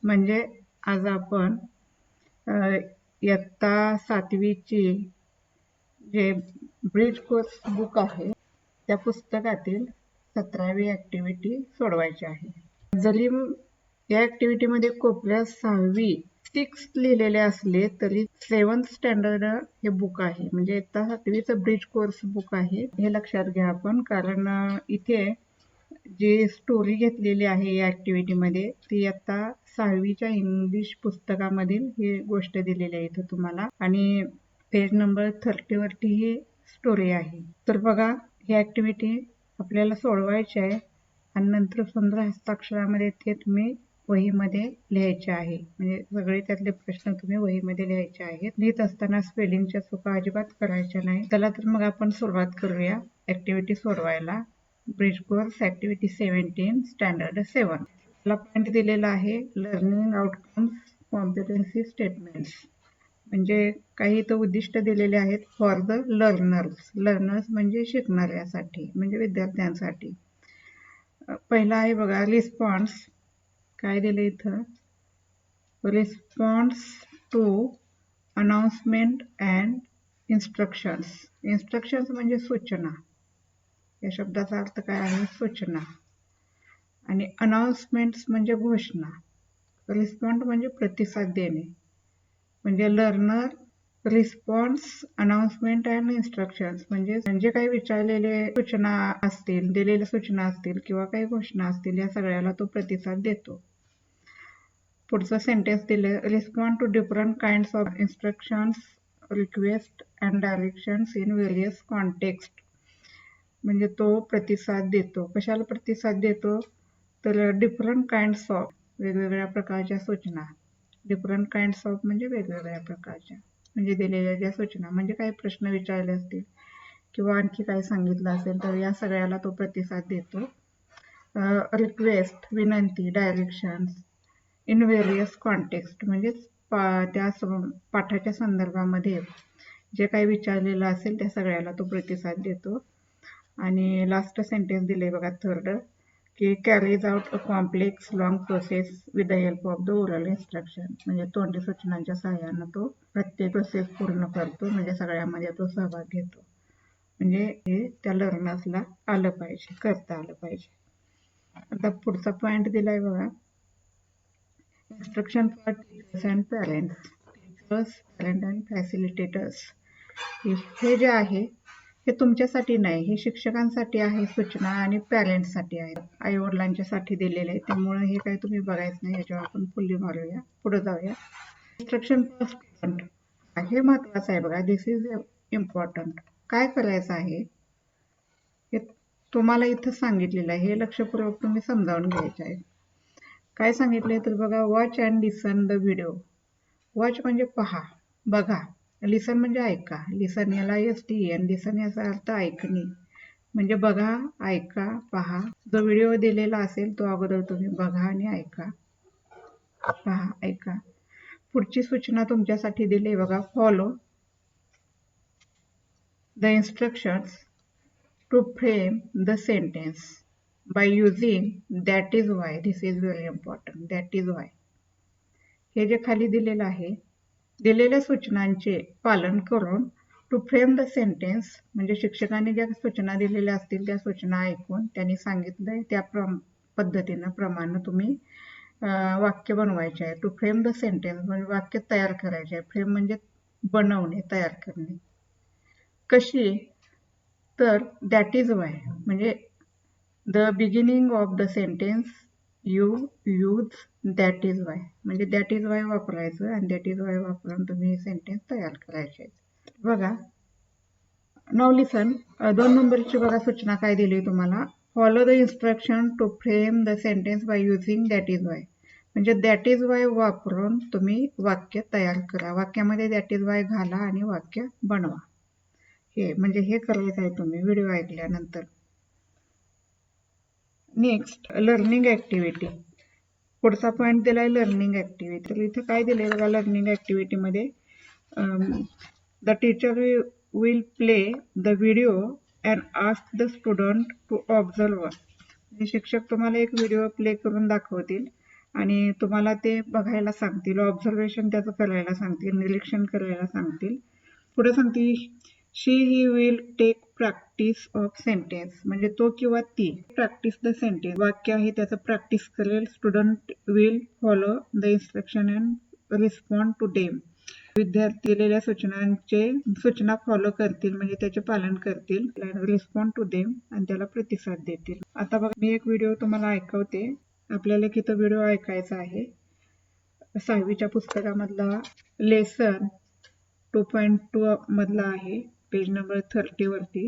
म्हणजे आज आपण इयत्ता 7वीची जे ब्रिज कोर्स बुक आहे त्या पुस्तकातील 17वी ॲक्टिव्हिटी सोडवायची आहे। जरी या ॲक्टिव्हिटीमध्ये कोपऱ्यात 6वी 6 लिहिलेले असले तरी 7th स्टँडर्ड हे बुक आहे, म्हणजे इयत्ता 7वीचं ब्रिज कोर्स बुक आहे हे लक्षात घ्या आपण, कारण इथे जी स्टोरी घेतलेली आहे या ॲक्टिव्हिटीमध्ये ती इयत्ता 6वीच्या इंग्लिश पुस्तकामधील ही गोष्ट दिलेली आहे इथं तुम्हाला, आणि पेज नंबर 30 वरती ही स्टोरी आहे। तर बघा, ही ॲक्टिव्हिटी आपल्याला सोडवायची आहे आणि नंतर सुंदर हस्ताक्षरामध्ये ते तुम्ही वहीमध्ये लिहायचे आहे, म्हणजे सगळे त्यातले प्रश्न तुम्ही वहीमध्ये लिहायचे आहेत। लिहित असताना स्पेलिंगच्या चुका अजिबात करायच्या नाही। चला तर मग आपण सुरुवात करूया ॲक्टिव्हिटी सोडवायला। ब्रिज कोर्स ॲक्टिव्हिटी 17 स्टँडर्ड 7 ला पॉईंट दिलेला आहे लर्निंग आउटकम्स कॉम्पिटन्सी स्टेटमेंट्स, म्हणजे काही इथं उद्दिष्ट दिलेले आहेत फॉर द लर्नर्स म्हणजे शिकणाऱ्यासाठी, म्हणजे विद्यार्थ्यांसाठी। पहिला आहे बघा रिस्पॉन्स, काय दिलं इथं, response to announcement and instructions म्हणजे सूचना, या शब्दाचा अर्थ काय आहे, सूचना, आणि अनाउन्समेंट्स म्हणजे घोषणा। रिस्पॉन्ड म्हणजे प्रतिसाद देणे, म्हणजे learner response announcement and instructions म्हणजे काही विचारलेले सूचना असतील, दिलेल्या सूचना असतील किंवा काही घोषणा असतील, या सगळ्याला तो प्रतिसाद देतो। पुढचं सेंटेन्स दिले, respond to different kinds of instructions request and directions in various context, म्हणजे तो प्रतिसाद देतो। कशाला प्रतिसाद देतो, तर डिफरंट काइंड्स ऑफ वेगवेगळ्या प्रकारच्या सूचना, डिफरंट काइंड्स ऑफ म्हणजे वेगवेगळ्या प्रकारच्या, म्हणजे दिलेल्या ज्या सूचना, म्हणजे काही प्रश्न विचारले असतील किंवा आणखी काही सांगितलं असेल तर या सगळ्याला तो प्रतिसाद देतो। रिक्वेस्ट विनंती, डायरेक्शन्स इन व्हेरियस कॉन्टेक्स्ट म्हणजे त्या पाठाच्या संदर्भामध्ये जे काही विचारलेलं असेल त्या सगळ्याला तो प्रतिसाद देतो। आणि लास्ट सेंटेन्स दिले बघा थर्ड, की carries out a complex long process with the help of the oral instruction, म्हणजे तोंडी सूचनांच्या सहाय्यानं तो प्रत्येक प्रोसेस पूर्ण करतो, म्हणजे सगळ्यामध्ये तो सहभाग घेतो, म्हणजे हे त्या लर्नर्सला आलं पाहिजे, करता आलं पाहिजे। आता पुढचा पॉईंट दिलाय बघा, instruction for teachers and parents, parent and facilitators, हे जे आहे हे तुमच्यासाठी नाही, हे शिक्षकांसाठी आहे सूचना आणि पॅरेंट्ससाठी आहे, आई वडिलांच्यासाठी दिलेले आहे, त्यामुळे हे काही तुम्ही बघायचं नाही, याच्यावर आपण फुल्ली मारूया, पुढे जाऊया। इन्स्ट्रक्शन फॉर स्टुडंट, हे महत्वाचं आहे बघा, दिस इज इम्पॉर्टंट, काय करायचं आहे हे तुम्हाला इथं सांगितलेलं आहे, हे लक्षपूर्वक तुम्ही समजावून घ्यायचे आहे। काय सांगितलंय तर बघा, watch and listen the video, watch म्हणजे पहा, बघा, लिसन म्हणजे ऐका, लिसन याला STEN, लिसन याचा अर्थ ऐकणे, म्हणजे बघा, ऐका, पहा, जो व्हिडिओ दिलेला असेल तो अगोदर तुम्ही बघा आणि ऐका, पहा, ऐका। पुढची सूचना तुमच्यासाठी दिली बघा, follow the instructions to frame the sentence by using that is why, this is very important, that is why, हे जे खाली दिलेलं आहे, दिलेल्या सूचनांचे पालन करून टू फ्रेम द सेंटेन्स, म्हणजे शिक्षकांनी ज्या सूचना दिलेल्या असतील त्या सूचना ऐकून त्यांनी सांगितलंय त्या पद्धतीनं प्रमाणे तुम्ही वाक्य बनवायचे आहे। टू फ्रेम द सेंटेन्स म्हणजे वाक्य तयार करायचे आहे, फ्रेम म्हणजे बनवणे, तयार करणे, कशी, तर दॅट इज वाय म्हणजे the beginning of the sentence you use that is why, म्हणजे दॅट इज वाय वापरायचं आणि दॅट इज वाय वापरून तुम्ही हे सेंटेन्स तयार करायचे बघा। नाव लिसन, 2 नंबरची बघा सूचना काय दिली तुम्हाला, follow the instruction to frame the sentence by using that is why, म्हणजे दॅट इज वाय वापरून तुम्ही वाक्य तयार करा, वाक्यामध्ये दॅट इज वाय घाला आणि वाक्य बनवा, हे म्हणजे हे करायचं आहे तुम्ही व्हिडिओ ऐकल्यानंतर। नेक्स्ट लर्निंग ॲक्टिव्हिटी, पुढचा पॉईंट दिलाय लर्निंग ॲक्टिव्हिटी, तर इथे काय दिलंय बघा, लर्निंग ॲक्टिव्हिटीमध्ये the teacher will play the video and ask the student to observe, शिक्षक तुम्हाला एक व्हिडिओ प्ले करून दाखवतील आणि तुम्हाला ते बघायला सांगतील, ऑब्झर्वेशन त्याचं करायला सांगतील, निरीक्षण करायला सांगतील. पुढे सांगतील she he will take practice of sentence, म्हणजे तो किंवा ती प्रॅक्टिस द सेंटेन्स, वाक्य आहे त्याचं प्रॅक्टिस करेल. Student will follow the instruction and respond to them, विद्यार्थी दिलेल्या सूचना फॉलो करतील म्हणजे त्याचे पालन करतील. रिस्पॉन्ड टू देम, आणि त्याला प्रतिसाद देतील. आता बघा, मी एक व्हिडिओ तुम्हाला ऐकवते. आपल्याला किती व्हिडिओ ऐकायचा आहे. 6वीच्या पुस्तकामधला लेसन 2.2 मधला आहे, पेज नंबर 30 वरती.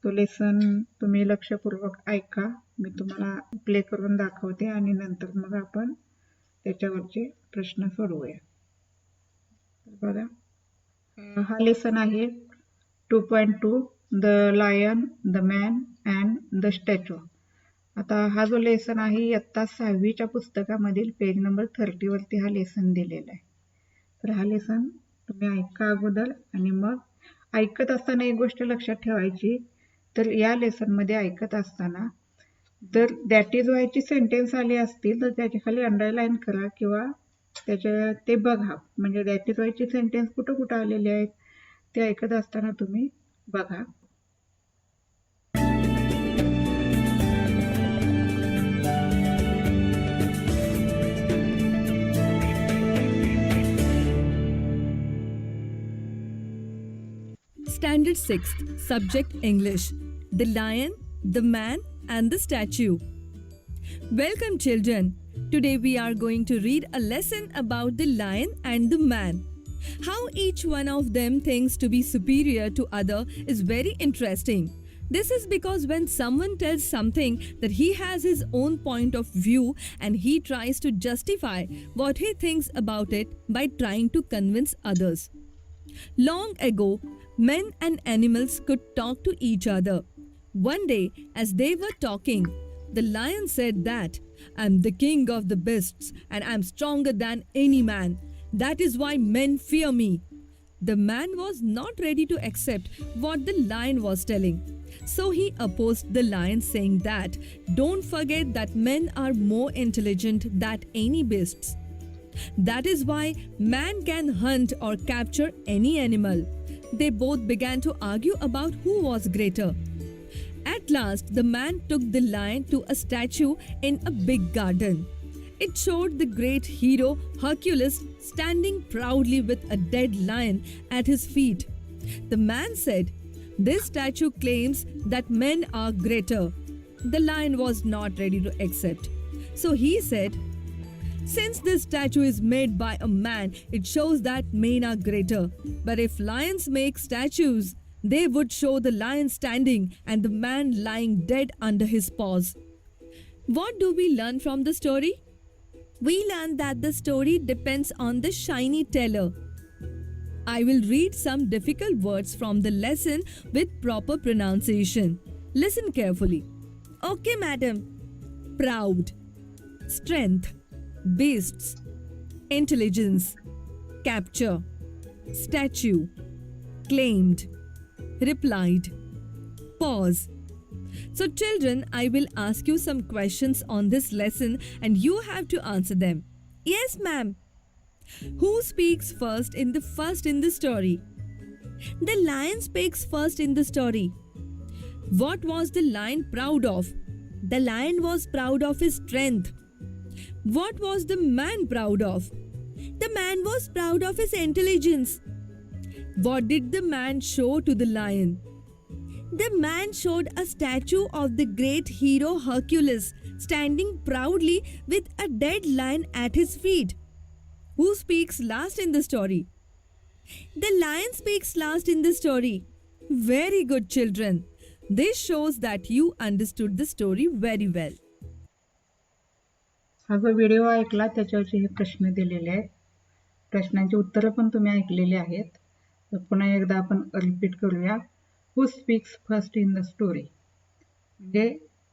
तो लेसन तुम्ही लक्षपूर्वक ऐका. मी तुम्हाला प्ले करून दाखवते आणि नंतर मग आपण त्याच्यावरचे प्रश्न सोडवूया. बघा, हा लेसन आहे 2.2, the lion, the man and the statue. आता हा जो लेसन आहे इयत्ता 6वीच्या पुस्तकामधील पेज नंबर 30 वरती हा लेसन दिलेला आहे. तर हा लेसन तुम्ही ऐका अगोदर, आणि मग ऐकत असताना एक गोष्ट लक्षात ठेवायची. तर या लेसनमध्ये ऐकत असताना जर दॅट इज वायची सेंटेन्स आली असतील तर त्याच्या खाली अंडरलाईन करा किंवा ते बघा. म्हणजे दॅट इज वायची सेंटेन्स कुठं कुठं आलेली आहेत ते ऐकत असताना तुम्ही बघा. Standard 6th, Subject English. The Lion, the Man and the Statue. Welcome children. Today we are going to read a lesson about the lion and the man. How each one of them thinks to be superior to other is very interesting. This is because when someone tells something that he has his own point of view and he tries to justify what he thinks about it by trying to convince others. Long ago, men and animals could talk to each other. One day, as they were talking, the lion said that, "I'm the king of the beasts and I'm stronger than any man. That is why men fear me." The man was not ready to accept what the lion was telling. So he opposed the lion, saying that, "Don't forget that men are more intelligent than any beasts. That is why man can hunt or capture any animal." They both began to argue about who was greater. At last, the man took the lion to a statue in a big garden. It showed the great hero Hercules standing proudly with a dead lion at his feet. The man said, "This statue claims that men are greater." The lion was not ready to accept. So he said, "Since this statue is made by a man, it shows that men are greater. But if lions make statues, they would show the lion standing and the man lying dead under his paws." What do we learn from the story? We learn that the story depends on the shiny teller. I will read some difficult words from the lesson with proper pronunciation. Listen carefully. Okay, madam. Proud, strength, beasts, intelligence, capture, statue, claimed, replied, pause. So children, I will ask you some questions on this lesson and you have to answer them. Yes, ma'am. Who speaks first in the story? The lion speaks first in the story. What was the lion proud of? The lion was proud of his strength. What was the man proud of? The man was proud of his intelligence. What did the man show to the lion? The man showed a statue of the great hero Hercules standing proudly with a dead lion at his feet. Who speaks last in the story? The lion speaks last in the story. Very good, children. This shows that you understood the story very well. हा जो video ऐकला त्याच्यावरचे हे प्रश्न दिलेले आहेत. प्रश्नांची उत्तरं पण तुम्ही ऐकलेली आहेत. तर पुन्हा एकदा आपण रिपीट करूया. Who speaks first in the story, म्हणजे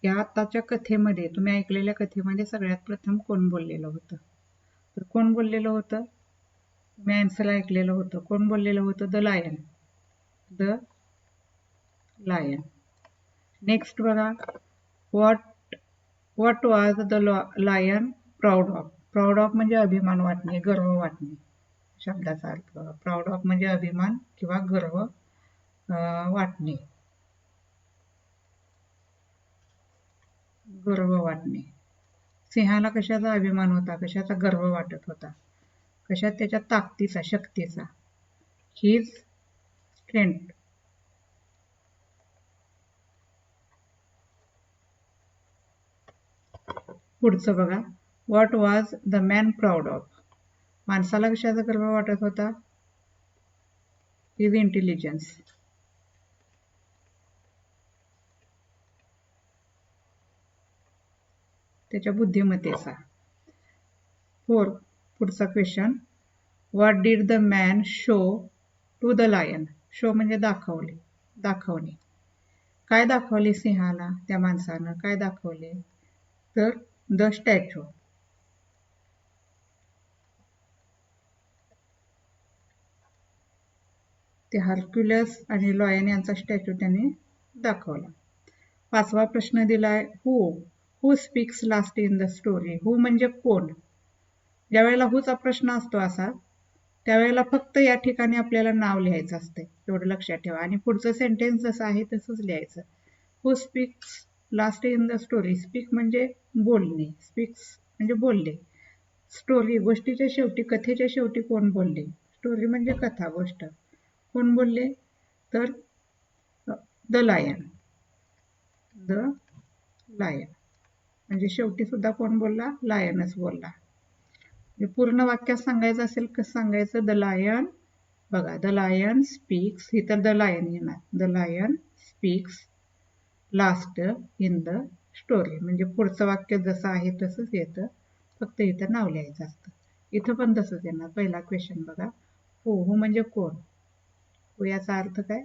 या आताच्या कथेमध्ये, तुम्ही ऐकलेल्या कथेमध्ये सगळ्यात प्रथम कोण बोललेलं होतं? तर कोण बोललेलं होतं? तुम्ही आन्सर ऐकलेलं होतं. कोण बोललेलं होतं? The lion. The lion. Next बघा, what was the lion proud of म्हणजे अभिमान वाटणे, गर्व वाटणे. शब्दाचा अर्थ प्राऊड ऑफ म्हणजे अभिमान किंवा गर्व वाटणे, गर्व वाटणे. सिंहाला कशाचा अभिमान होता, कशाचा गर्व वाटत होता, कशात त्याच्या ताकदीचा, शक्तीचा. His strength. पुढचं बघा, what was the man proud of. माणसाला कशाचा गर्व वाटत होता? His intelligence. त्याच्या बुद्धिमत्तेचा. पुढचा question, what did the man show to the lion. Show म्हणजे दाखवणे. काय दाखवले सिंहाला, त्या माणसानं काय दाखवले? तर द स्टॅच्यू. ते हर्क्युलस आणि लॉयन यांचा स्टॅच्यू त्याने दाखवला. 5वा प्रश्न दिलाय, who speaks last in the story. Who म्हणजे कोण. ज्या वेळेला हूचा प्रश्न असतो असा, त्यावेळेला फक्त या ठिकाणी आपल्याला नाव लिहायचं असतं, एवढं लक्षात ठेवा. आणि पुढचं सेंटेन्स जसं आहे तसंच लिहायचं. हू speaks last in the story. Speak म्हणजे बोलणे, स्पीक्स म्हणजे बोलले. स्टोरी गोष्टीच्या शेवटी, कथेच्या शेवटी कोण बोलले. स्टोरी म्हणजे कथा, गोष्ट. कोण बोलले? तर द लायन. म्हणजे शेवटी सुद्धा कोण बोलला? लायनच बोलला. पूर्ण वाक्यात सांगायचं असेल कसं सांगायचं? The lion. बघा, द लायन स्पीक्स. इथं द लायन येणार. The lion speaks last in the story. म्हणजे पुढचं वाक्य जसं आहे तसंच येतं, फक्त इथं नाव लिहायचं असतं. इथं पण तसंच येणार. पहिला क्वेश्चन बघा, हू म्हणजे कोण. हू याचा अर्थ काय?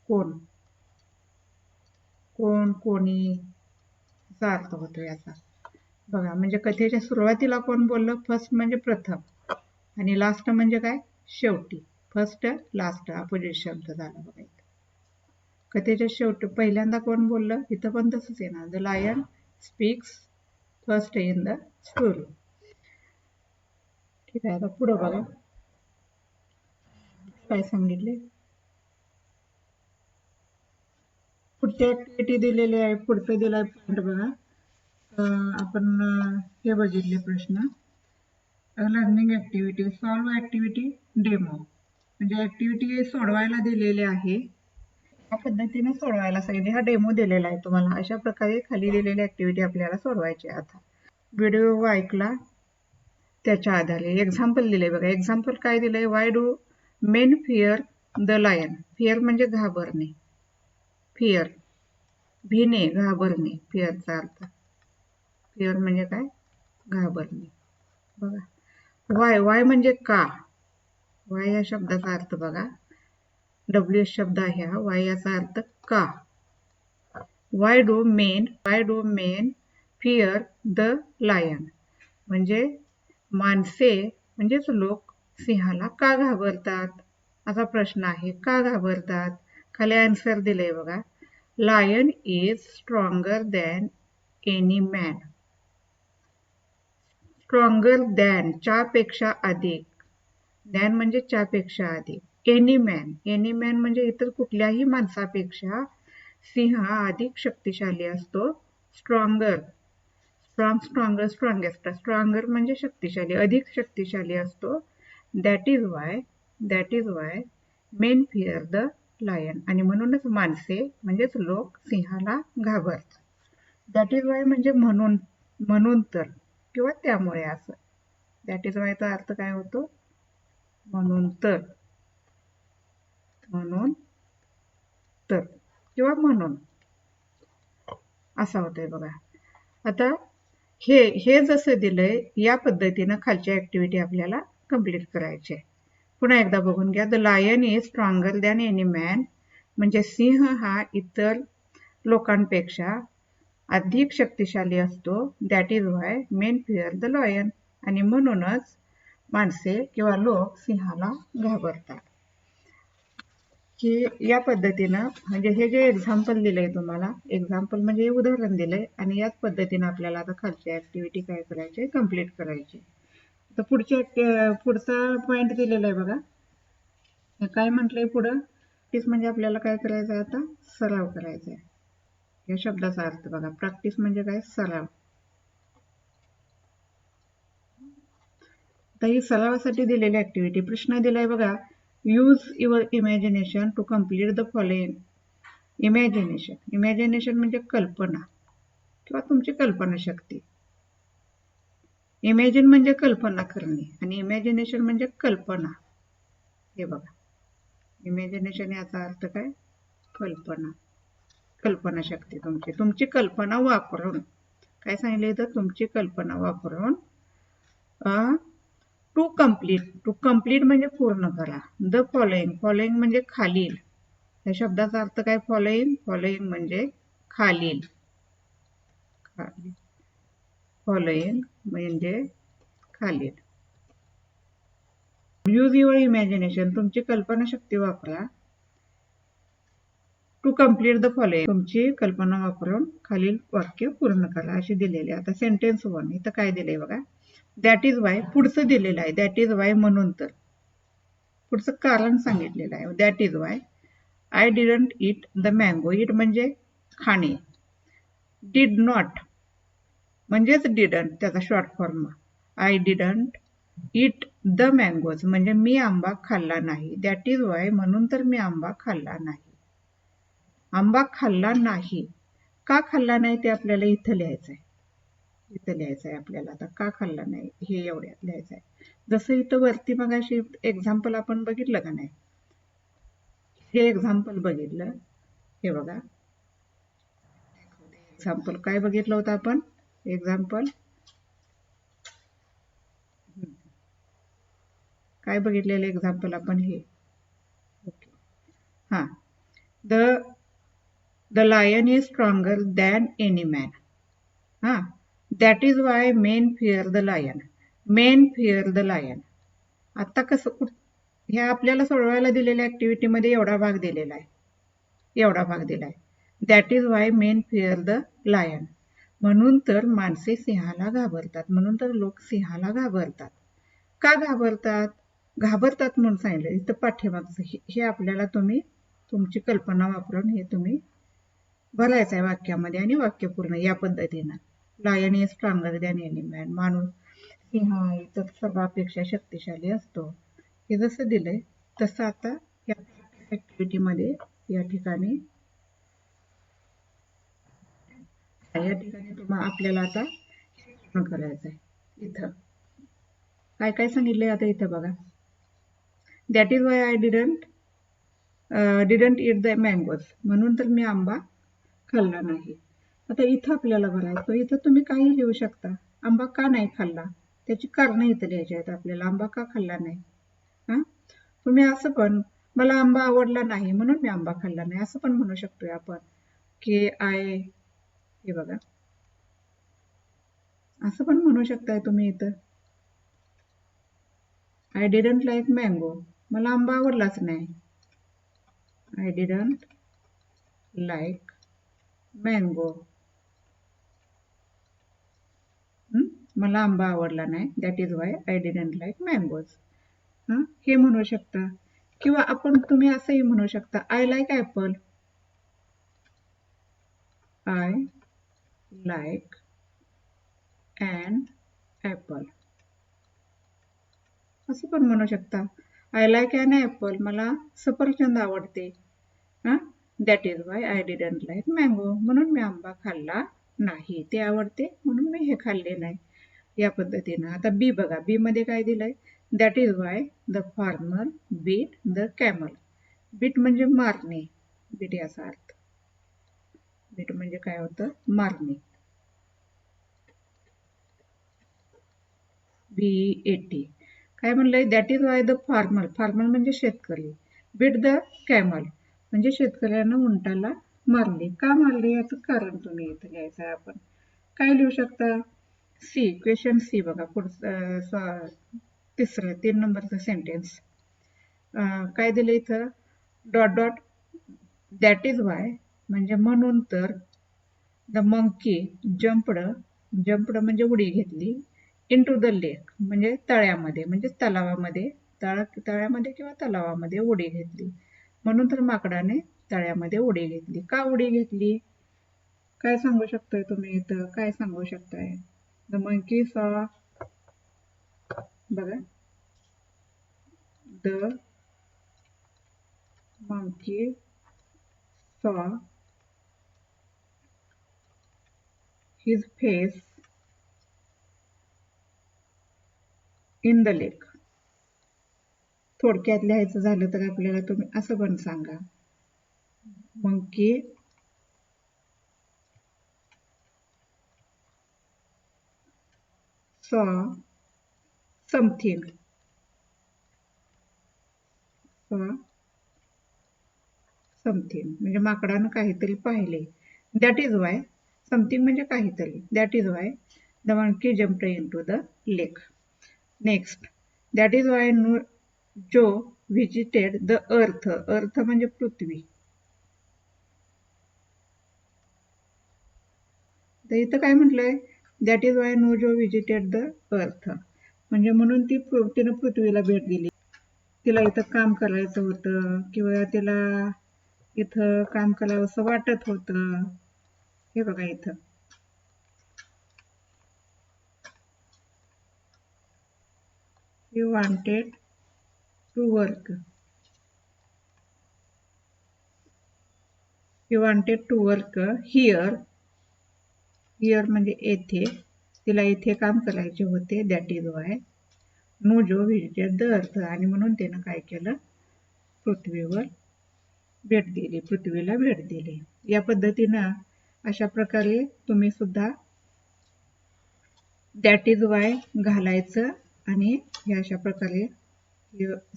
कोण, कोणी असा अर्थ होतो याचा. बघा, म्हणजे कथेच्या सुरुवातीला कोण बोललं? फर्स्ट म्हणजे प्रथम, आणि लास्ट म्हणजे काय? शेवटी. फर्स्ट लास्ट अपोजिट शब्द झाला बघा. इथं कथेच्या शेवटी पहिल्यांदा कोण बोललं? इथं पण तसंच येणार. The lion speaks first in the story. ठीक आहे, आता पुढं बघा काय सांगितले. पुढची ऍक्टिव्हिटी दिलेली आहे. पुढचं दिलाय पॉइंट बघा. आपण हे बघितले प्रश्न, learning activity, solve activity, demo. म्हणजे ऍक्टिव्हिटी सोडवायला दिलेली आहे, या पद्धतीने सोडवायला सांगितले. हा डेमो दिलेला आहे तुम्हाला. अशा प्रकारे खाली दिलेली ऍक्टिव्हिटी आपल्याला सोडवायची. आता व्हिडिओ ऐकला, त्याच्या आधारे एक्झाम्पल दिले बघा. एक्झाम्पल काय दिलंय? Why do men fear the lion. Fear म्हणजे घाबरणे, फिअर भीणे, घाबरणे. फिअरचा अर्थ, फिअर म्हणजे काय? घाबरणे. बघा, वाय म्हणजे का. वाय या शब्दाचा अर्थ बघा, डब्ल्यू शब्द आहे हा. वाय याचा अर्थ का. Why do men fear the lion. म्हणजे माणसे म्हणजेच लोक सिंहाला का घाबरतात असा प्रश्न आहे. का घाबरतात? खाली आन्सर दिलंय बघा. Lion is stronger than any man. Stronger than, च्यापेक्षा अधिक. दॅन म्हणजे च्यापेक्षा अधिक. एनी मॅन म्हणजे इतर कुठल्याही माणसापेक्षा सिंह हा अधिक शक्तिशाली असतो. Stronger, strongest. स्ट्रॉंगर म्हणजे शक्तिशाली, अधिक शक्तिशाली असतो. That is why men fear the lion. आणि म्हणूनच माणसे म्हणजेच लोक सिंहाला घाबरतात. दॅट इज वाय म्हणजे म्हणून तर, किंवा त्यामुळे असं. दॅट इज वायचा अर्थ काय होतो? म्हणून तर किंवा म्हणून असा होतोय बघा. आता हे जसं दिलंय या पद्धतीनं खालच्या ऍक्टिव्हिटी आपल्याला कंप्लीट करायची आहे. पुन्हा एकदा बघून घ्या. The lion is stronger than any man. म्हणजे सिंह हा इतर लोकांपेक्षा अधिक शक्तिशाली असतो. That is why men fear the lion. आणि म्हणूनच माणसे किंवा लोक सिंहाला घाबरतात. की या पद्धतीनं म्हणजे हे जे एक्झाम्पल दिलंय तुम्हाला, एक्झाम्पल म्हणजे उदाहरण दिलंय आणि याच पद्धतीनं आपल्याला आता खालची ऍक्टिव्हिटी काय करायची, कम्प्लीट करायची. तर पुढचा पॉइंट दिलेला आहे बघा. हे काय म्हटलंय पुढं, प्रॅक्टिस म्हणजे आपल्याला काय करायचं आहे, आता सराव करायचा आहे. या शब्दाचा अर्थ बघा, प्रॅक्टिस म्हणजे काय, सराव. तर ही सरावासाठी दिलेली ऍक्टिव्हिटी. प्रश्न दिलाय बघा, use your imagination to complete the following. Imagination म्हणजे कल्पना किंवा तुमची कल्पनाशक्ती. इमॅजिन म्हणजे कल्पना करणे आणि इमॅजिनेशन म्हणजे कल्पना. हे बघा, इमॅजिनेशन याचा अर्थ काय, कल्पनाशक्ती. तुमची कल्पना वापरून, काय सांगितलं तर तुमची कल्पना वापरून टू कम्प्लीट म्हणजे पूर्ण करा. द फॉलोइंग म्हणजे खालील. या शब्दाचा अर्थ काय, फॉलोइंग म्हणजे खालील. फॉलोइंग म्हणजे खालील. यूज युअर इमॅजिनेशन, तुमची कल्पनाशक्ती वापरा. टू कम्प्लीट द फॉलोइंग, तुमची कल्पना वापरून खालील वाक्य पूर्ण करा अशी दिलेली. आता सेंटेन्स 1 इथं काय दिलंय बघा, दॅट इज वाय. पुढचं दिलेलं आहे दॅट इज वाय, म्हणून तर. पुढचं कारण सांगितलेलं आहे, that is why I didn't eat the mango. Eat म्हणजे खाणे. डिड नॉट म्हणजेच डिडंट, त्याचा short form. I didn't eat the mangoes म्हणजे मी आंबा खाल्ला नाही. दॅट इज वाय म्हणून तर मी आंबा खाल्ला नाही. आंबा खाल्ला नाही. का खाल्ला नाही ते आपल्याला इथं लिहायचं आहे. आपल्याला आता का खाल्ला नाही हे एवढ्यात लिहायचं आहे. जसं इथं वरती मगाशी एक्झाम्पल आपण बघितलं का नाही, हे एक्झाम्पल बघितलं. हे बघा, एक्झाम्पल काय बघितलं होतं आपण, एक्झाम्पल काय बघितलेलं एक्झाम्पल आपण, हे ओके. हा, the lion is stronger than any man. हा, that is why men fear the lion. आता कसं, हे आपल्याला सोडवायला दिलेल्या ऍक्टिव्हिटीमध्ये एवढा भाग दिलाय. That is why men fear the lion. म्हणून तर माणसे सिंहाला घाबरतात. म्हणून तर लोक सिंहाला घाबरतात. का घाबरतात म्हणून सांगितलं इथं पाठीमागचं. हे आपल्याला तुमची कल्पना वापरून हे तुम्ही भरायचं आहे वाक्यामध्ये आणि वाक्य पूर्ण या पद्धतीनं. Lion is stronger than any man. माणूस सिंह हा इतर सर्वापेक्षा शक्तिशाली असतो. हे जसं दिलंय तसं आता या ऍक्टिव्हिटीमध्ये या ठिकाणी आपल्याला आता पूर्ण करायचं आहे. इथं काय काय सांगितलंय आता इथं बघा, that is why I didn't eat the mangoes. म्हणून तर मी आंबा खाल्ला नाही. आता इथं आपल्याला भरायचं. इथं तुम्ही काही लिहू शकता. आंबा का नाही खाल्ला त्याची कारणं इथं लिहायची आहेत आपल्याला. आंबा का खाल्ला नाही. हा, तुम्ही असं पण, मला आंबा आवडला नाही म्हणून मी आंबा खाल्ला नाही असं पण म्हणू शकतोय आपण, की हे बघा, असं पण म्हणू शकताय तुम्ही इथं, आय डिडंट लाईक मँगो. मला आंबा आवडलाच नाही. I didn't like mango. मला आंबा आवडला नाही. That is why I didn't like mangoes. हे म्हणू शकता. किंवा तुम्ही असंही म्हणू शकता, I like apple. I like an apple असं पण म्हणू शकता. आय लाईक ॲन ऍपल, मला सफरचंद आवडते. That is why I didn't like mango. म्हणून मी आंबा खाल्ला नाही. ते आवडते म्हणून मी हे खाल्ले नाही. या पद्धतीनं. आता बी बघा, बी मध्ये काय दिलंय, that is why the farmer beat the camel. Beat म्हणजे मारणे. बीट याचा अर्थ, बीट म्हणजे काय होतं, मारणे. BAT. काय म्हणलंय, that is why the farmer म्हणजे शेतकरी, बीट द कॅमल म्हणजे शेतकऱ्यानं उंटाला मारले. का मारले याचं कारण तुम्ही इथं लिहायचं आहे. आपण काय लिहू शकता, क्वेश्चन सी बघा, पुढचं 3 नंबरचं सेंटेन्स काय दिलं इथं, dot dot that is why म्हणजे म्हणून तर द मंकी जम्पड म्हणजे उडी घेतली इनटू द लेक म्हणजे तळ्यामध्ये म्हणजे तलावामध्ये तळ्यामध्ये किंवा तलावामध्ये उडी घेतली. म्हणून तर माकडाने तळ्यामध्ये उडी घेतली. का उडी घेतली? काय सांगू शकताय तुम्ही इथं? काय सांगू शकताय? द मंकी सॉ बघा the monkey saw his face in the lake. थोडक्यात लिहायचं झालं तर आपल्याला तुम्ही असं पण सांगा. monkey saw something म्हणजे माकडानं काहीतरी पाहिले. दॅट इज वाय समथिंग म्हणजे काहीतरी. That is why the monkey jumped into the lake. Next that is Y जो व्हिजिटेड द अर्थ म्हणजे पृथ्वी. तर इथं काय म्हटलंय? दॅट इज वाय जो व्हिजिटेड द अर्थ म्हणजे म्हणून तिनं पृथ्वीला भेट दिली. तिला इथं काम करायचं होतं किंवा तिला इथं काम करावं असं वाटत होतं. हे बघा इथं he wanted to work. He wanted to work here. Here म्हणजे येथे. तिला इथे काम करायचे होते. दॅट इज वाय जो व्हिजिटेड द अर्थ आणि म्हणून तिनं काय केलं? पृथ्वीला भेट दिली. या पद्धतीनं अशा प्रकारे तुम्ही सुद्धा दॅट इज वाय घालायचं आणि हे अशा प्रकारे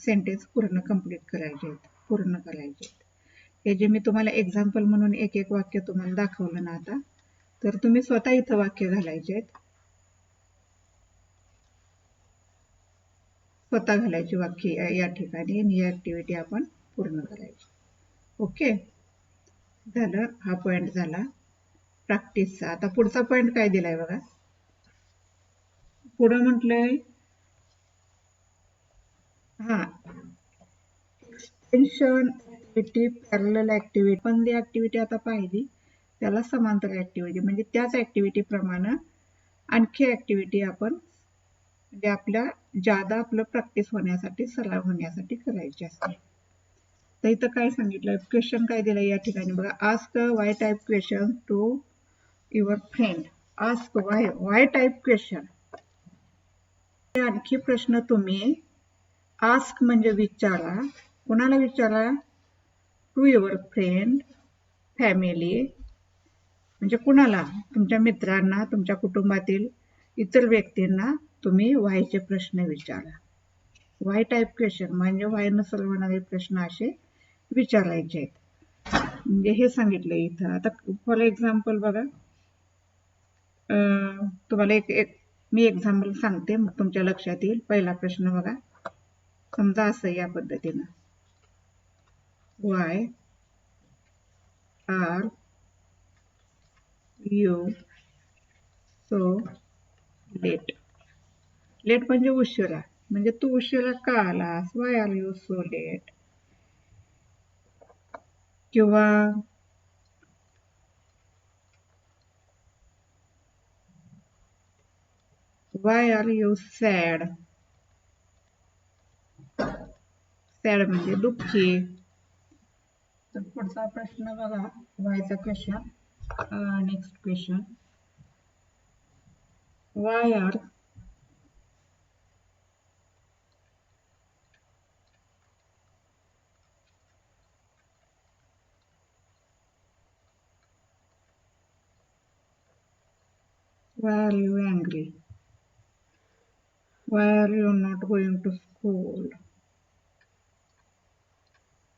सेंटेन्स कंप्लीट करायचे. हे जे मी तुम्हाला एक्झाम्पल म्हणून एक एक वाक्य तुम्हाला दाखवलं ना आता, तर तुम्ही स्वतः इथं वाक्य घालायचे. स्वतः घालायची वाक्य या ठिकाणी आणि ही ऍक्टिव्हिटी आपण पूर्ण करायची. ओके, झालं. हा पॉइंट झाला प्रॅक्टिसचा. आता पुढचा पॉइंट काय दिलाय बघा. पुढं म्हटलंय एक्सटेन्शन ऍक्टिव्हिटी, पॅरलल ऍक्टिव्हिटी. पण ती ऍक्टिव्हिटी आता पाहिली त्याला समांतर ऍक्टिव्हिटी म्हणजे त्याच ऍक्टिव्हिटी प्रमाणे आणखी ऍक्टिव्हिटी आपण म्हणजे आपलं प्रॅक्टिस होण्यासाठी, सराव होण्यासाठी करायची असते. तर इथं काय सांगितलं? क्वेश्चन काय दिलं या ठिकाणी बघा. Ask why type question to your friend. Ask why type question. आणखी प्रश्न तुम्ही आस्क म्हणजे विचारा. कोणाला विचारा? टू युअर फ्रेंड, फॅमिली म्हणजे कुणाला? तुमच्या मित्रांना, तुमच्या कुटुंबातील इतर व्यक्तींना तुम्ही वायचे प्रश्न विचारा. वाय टाईप क्वेश्चन म्हणजे वाय नसल होणारे प्रश्न असे विचारायचे आहेत. म्हणजे हे सांगितलं इथं. आता फॉर एक्झाम्पल बघा, तुम्हाला मी एक्झाम्पल सांगते मग तुमच्या लक्षात येईल. पहिला प्रश्न बघा, समजा असं या पद्धतीनं. Why are you so late. Late म्हणजे उशिरा, म्हणजे तू उशिरा का आलास? Why are you so late. किंवा why are you sad. Sad म्हणजे दुःखी. तर पुढचा प्रश्न बघा, वायचा question. Next question, why are you angry? Why are you not going to school?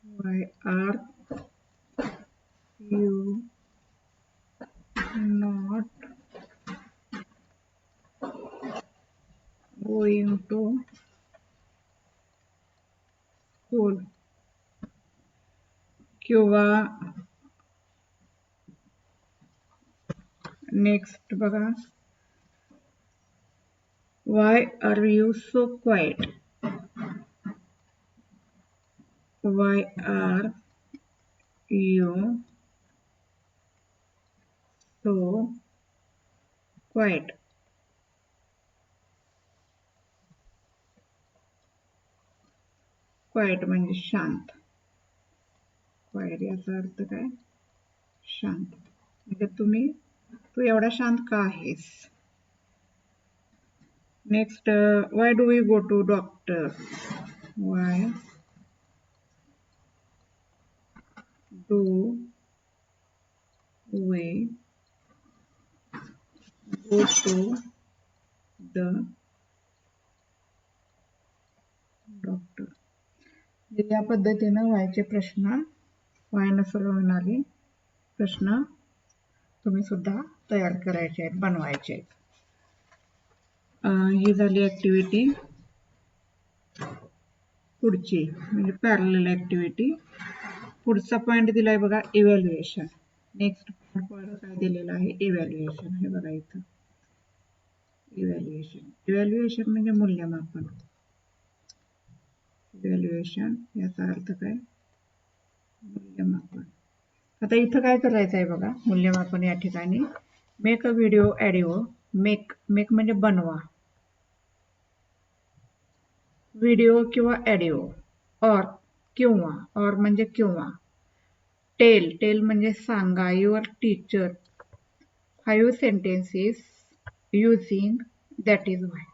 Why are you not going to school? किंवा next बघा, why are you so quiet, why are you so quiet. Quiet म्हणजे शांत. Quite याचा अर्थ काय? शांत. म्हणजे तू एवढा शांत का आहेस? Next, why do we go to doctor, why do we go to the doctor. या पद्धतीनं व्हायचे प्रश्न, वायनं सुरू होणारे प्रश्न तुम्ही सुद्धा तयार करायचे आहेत, बनवायचे आहेत. ही झाली ऍक्टिव्हिटी. पुढची म्हणजे पॅरलल ऍक्टिव्हिटी. पुढचा पॉइंट दिलाय बघा, इव्हॅल्युएशन. नेक्स्ट पॉइंट काय दिलेला आहे? इव्हॅल्युएशन. हे बघा इथं इव्हॅल्युएशन. इव्हॅल्युएशन म्हणजे मूल्यमापन. इव्हॅल्युएशन याचा अर्थ काय? मूल्यमापन. आता इथं काय करायचं आहे बघा, मूल्यमापन या ठिकाणी make a video audio. Make म्हणजे बनवा, व्हिडिओ किंवा ऑडिओ, और म्हणजे किंवा, टेल म्हणजे सांगा, your teacher 5 sentences using that is why.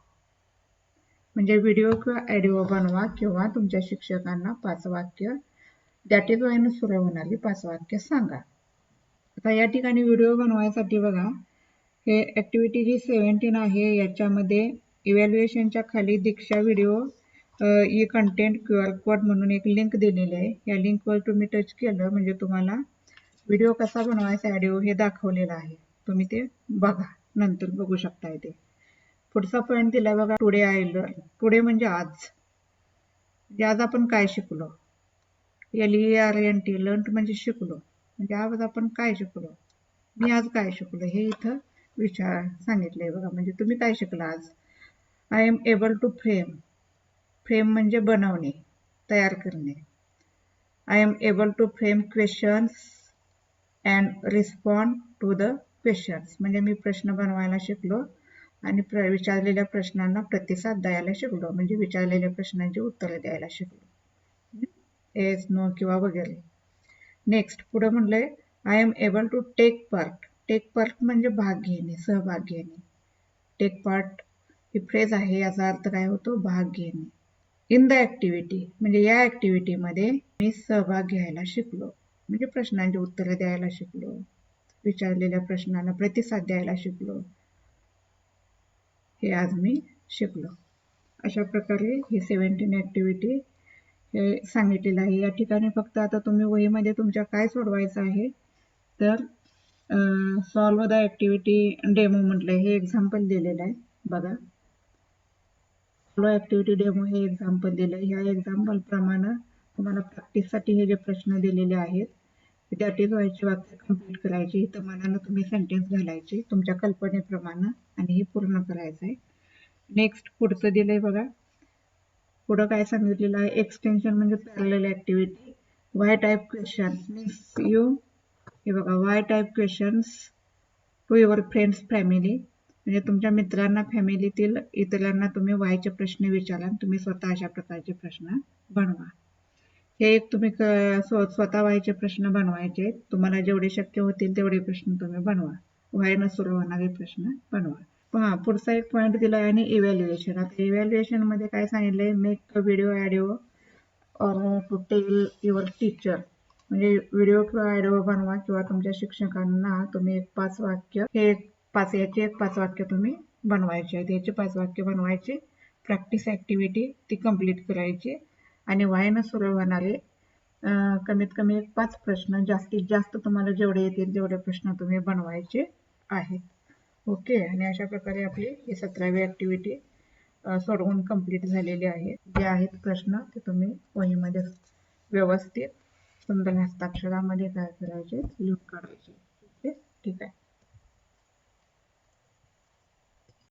म्हणजे व्हिडिओ किंवा ऑडिओ बनवा किंवा तुमच्या शिक्षकांना 5 वाक्य दॅट इज वायनं सुरू होणारी 5 वाक्य सांगा. आता या ठिकाणी व्हिडिओ बनवायसाठी बघा, हे ऍक्टिव्हिटी जी 17 आहे याच्यामध्ये इव्हॅल्युएशनच्या खाली Diksha video e content QR code म्हणून एक लिंक दिलेली आहे. या लिंकवर तुम्ही टच केलं म्हणजे तुम्हाला व्हिडिओ कसा बनवायचा ऑडिओ हे दाखवलेलं आहे. तुम्ही ते बघा, नंतर बघू शकता ते. पुढचा पॉइंट दिला बघा, टुडे आय लर्न. टुडे म्हणजे आज. म्हणजे आज आपण काय शिकलो? LEARNT, लर्न म्हणजे शिकलो. म्हणजे आज आपण काय शिकलो? मी आज काय शिकलो हे इथं सांगितलंय बघा. म्हणजे तुम्ही काय शिकला आज? I am able to frame. Frame म्हणजे बनवणे, तयार करणे. I am able to frame questions and respond to the questions. म्हणजे मी प्रश्न बनवायला शिकलो आणि विचारलेल्या प्रश्नांना प्रतिसाद द्यायला शिकलो. म्हणजे विचारलेल्या प्रश्नांची उत्तरं द्यायला शिकलो. येस, नो किंवा वगैरे. नेक्स्ट पुढे म्हणलंय, I am able to take part. Take part म्हणजे भाग घेणे, सहभाग घेणे. टेक पार्ट ही फ्रेज आहे, याचा अर्थ काय होतो? भाग घेणे. इन द ऍक्टिव्हिटी म्हणजे या ऍक्टिव्हिटीमध्ये मी सहभाग घ्यायला शिकलो. म्हणजे प्रश्नांची उत्तरं द्यायला शिकलो, विचारलेल्या प्रश्नांना प्रतिसाद द्यायला शिकलो. हे आज मी शिकलो. अशा प्रकारे ही 17 ऍक्टिव्हिटी हे सांगितलेलं आहे. या ठिकाणी फक्त आता तुम्ही वहीमध्ये तुमच्या काय सोडवायचं आहे तर सॉल्व द ऍक्टिव्हिटी डेमो म्हटलंय, हे एक्झाम्पल दिलेलं आहे बघा. सॉल्व ऍक्टिव्हिटी डेमो हे एक्झाम्पल दिलं आहे. ह्या एक्झाम्पल प्रमाणे तुम्हाला प्रॅक्टिससाठी हे जे प्रश्न दिलेले आहेत दॅट इज वायची वाक्य कंप्लीट करायची. इथं मनानं तुम्ही सेंटेन्स घालायचे तुमच्या कल्पनेप्रमाणे आणि हे पूर्ण करायचं आहे. नेक्स्ट पुढचं दिलंय बघा. पुढं काय सांगितलेलं आहे? एक्सटेन्शन म्हणजे parallel activity. Why type questions means you, हे बघा, why type questions to your friends family. म्हणजे तुमच्या मित्रांना, फॅमिलीतील इतरांना तुम्ही वायचे प्रश्न विचारा. तुम्ही स्वतः अशा प्रकारचे प्रश्न बनवा. हे एक तुम्ही स्वतः वायचे प्रश्न बनवायचे. तुम्हाला जेवढे शक्य होतील तेवढे प्रश्न तुम्ही बनवा. वायनं सुरू होणारे प्रश्न बनवा. पहा पुढचा एक पॉइंट दिलाय आणि इव्हॅल्युएशन. आता इव्हॅल्युएशन मध्ये काय सांगितलंय? मेक अ व्हिडिओ ऑडिओ और टू टेल युअर टीचर. म्हणजे व्हिडिओ किंवा ऑडिओ बनवा किंवा तुमच्या शिक्षकांना तुम्ही 5 वाक्य, हे 5 वाक्य तुम्ही बनवायचे आहेत. याचे 5 वाक्य बनवायचे. प्रॅक्टिस ऍक्टिव्हिटी ती कंप्लीट करायची आणि वायनं सुरू होणारे कमीत कमी 5 प्रश्न, जास्तीत जास्त तुम्हाला जेवढे येतील तेवढे प्रश्न तुम्ही बनवायचे आहेत. ओके. आणि अशा प्रकारे आपली ही 17वी ऍक्टिव्हिटी सोडवून कंप्लीट झालेली आहे. जे आहेत प्रश्न ते तुम्ही वहीमध्ये व्यवस्थित सुंदर हस्ताक्षरामध्ये काय करायचे लिहून काढायचे. ओके ठीक आहे.